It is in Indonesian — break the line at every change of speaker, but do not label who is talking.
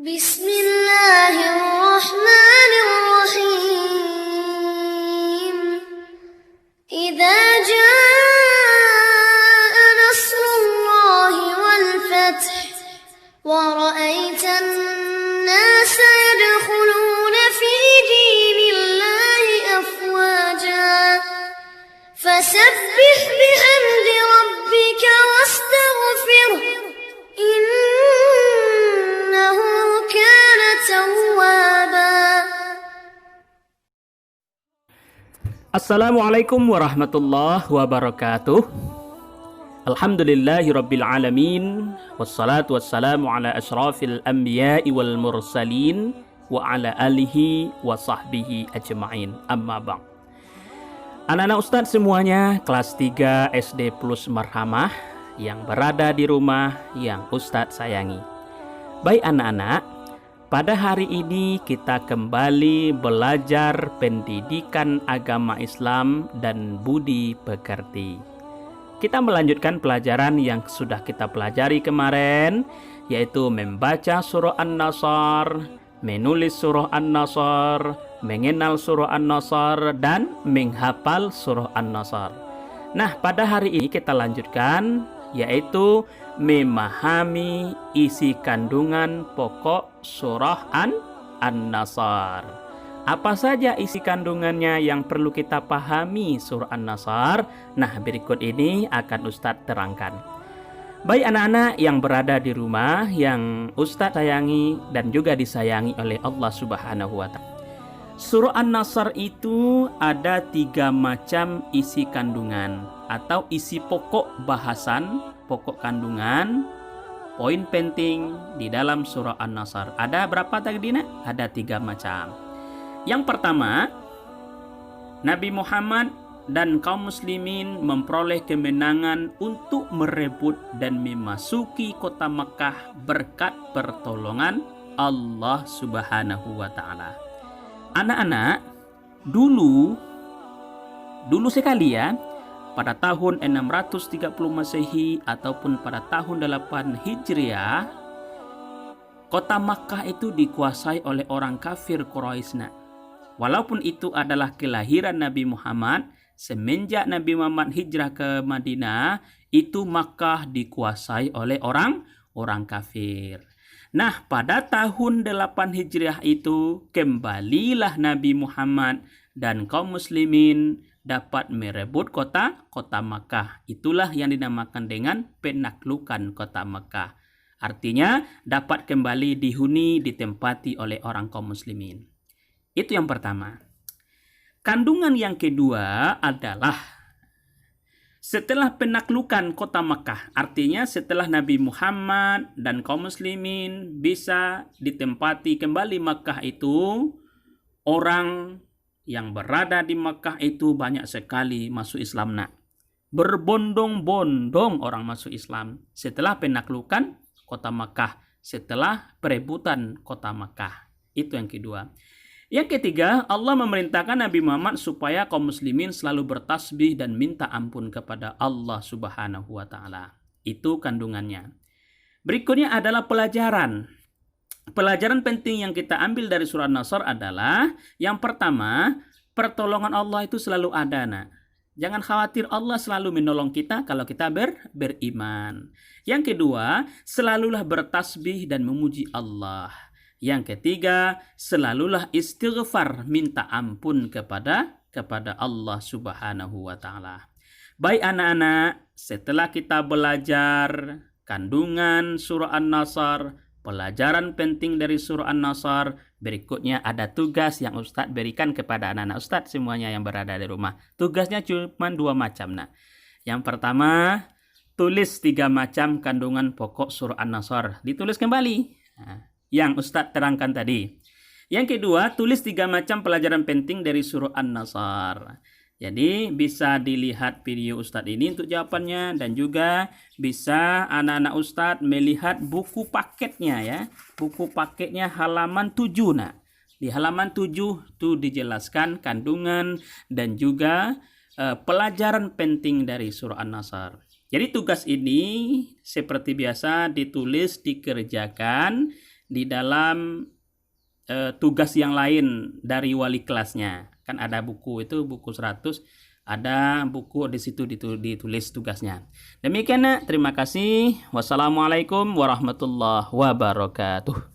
بسم الله الرحمن الرحيم إذا جاء نصر الله والفتح ورأيت الناس يدخلون في دين الله أفواجا فسبح بحمد ربك واستغفره إنه كان توابا.
Assalamualaikum warahmatullahi wabarakatuh. Alhamdulillahi rabbil alamin. Wassalatu wassalamu ala ashrafil anbiya'i wal mursalin wa ala alihi wa sahbihi ajma'in. Amma ba'd. Anak-anak Ustadz semuanya kelas 3 SD plus Marhamah yang berada di rumah yang Ustadz sayangi. Baik anak-anak, pada hari ini kita kembali belajar pendidikan agama Islam dan budi pekerti. Kita melanjutkan pelajaran yang sudah kita pelajari kemarin, yaitu membaca surah An-Nasr, menulis surah An-Nasr, mengenal surah An-Nasr, dan menghafal surah An-Nasr. Nah, pada hari ini kita lanjutkan, yaitu memahami isi kandungan pokok surah An-Nasr. Apa saja isi kandungannya yang perlu kita pahami surah An-Nasr? Nah, berikut ini akan Ustadz terangkan. Baik anak-anak yang berada di rumah yang Ustadz sayangi dan juga disayangi oleh Allah Subhanahu wa Ta'ala. Surah An-Nasr itu ada 3 macam isi kandungan atau isi pokok bahasan, pokok kandungan, poin penting di dalam surah An-Nasr. Ada berapa tadi, Nak? Ada 3 macam. Yang pertama, Nabi Muhammad dan kaum muslimin memperoleh kemenangan untuk merebut dan memasuki kota Mekah berkat pertolongan Allah Subhanahu wa Ta'ala. Anak-anak, dulu sekali ya, pada tahun 630 Masehi ataupun pada tahun 8 Hijriah, kota Makkah itu dikuasai oleh orang kafir Quraisy. Walaupun itu adalah kelahiran Nabi Muhammad, semenjak Nabi Muhammad hijrah ke Madinah, itu Makkah dikuasai oleh orang kafir. Nah, pada tahun 8 Hijriah itu kembalilah Nabi Muhammad dan kaum muslimin dapat merebut kota Makkah. Itulah yang dinamakan dengan penaklukan kota Makkah. Artinya dapat kembali dihuni, ditempati oleh orang kaum muslimin. Itu yang pertama. Kandungan yang kedua adalah setelah penaklukan kota Makkah, artinya setelah Nabi Muhammad dan kaum muslimin bisa ditempati kembali Makkah itu, orang yang berada di Makkah itu banyak sekali masuk Islam. Berbondong-bondong orang masuk Islam setelah penaklukan kota Makkah, setelah perebutan kota Makkah. Itu yang kedua. Yang ketiga, Allah memerintahkan Nabi Muhammad supaya kaum muslimin selalu bertasbih dan minta ampun kepada Allah Subhanahu wa Ta'ala. Itu kandungannya. Berikutnya adalah pelajaran. Pelajaran penting yang kita ambil dari surah An-Nasr adalah yang pertama, pertolongan Allah itu selalu ada. Jangan khawatir, Allah selalu menolong kita kalau kita beriman. Yang kedua, selalulah bertasbih dan memuji Allah. Yang ketiga, selalulah istighfar, minta ampun kepada Allah Subhanahu wa Ta'ala. Baik anak-anak, setelah kita belajar kandungan surah An-Nasr, pelajaran penting dari surah An-Nasr, berikutnya ada tugas yang Ustadz berikan kepada anak-anak Ustadz semuanya yang berada di rumah. Tugasnya cuma 2 macam. Yang pertama, tulis 3 macam kandungan pokok surah An-Nasr. Ditulis kembali. Yang Ustadz terangkan tadi. Yang kedua, tulis 3 macam pelajaran penting dari surah An-Nasr. Jadi bisa dilihat video Ustadz ini untuk jawabannya, dan juga bisa anak-anak Ustadz melihat buku paketnya ya. Buku paketnya halaman 7. Di halaman 7 itu dijelaskan kandungan dan juga pelajaran penting dari surah An-Nasr. Jadi tugas ini seperti biasa ditulis, dikerjakan di dalam tugas yang lain dari wali kelasnya. Kan ada buku itu, buku 100, ada buku di situ ditulis tugasnya. Demikian, terima kasih. Wassalamualaikum warahmatullahi wabarakatuh.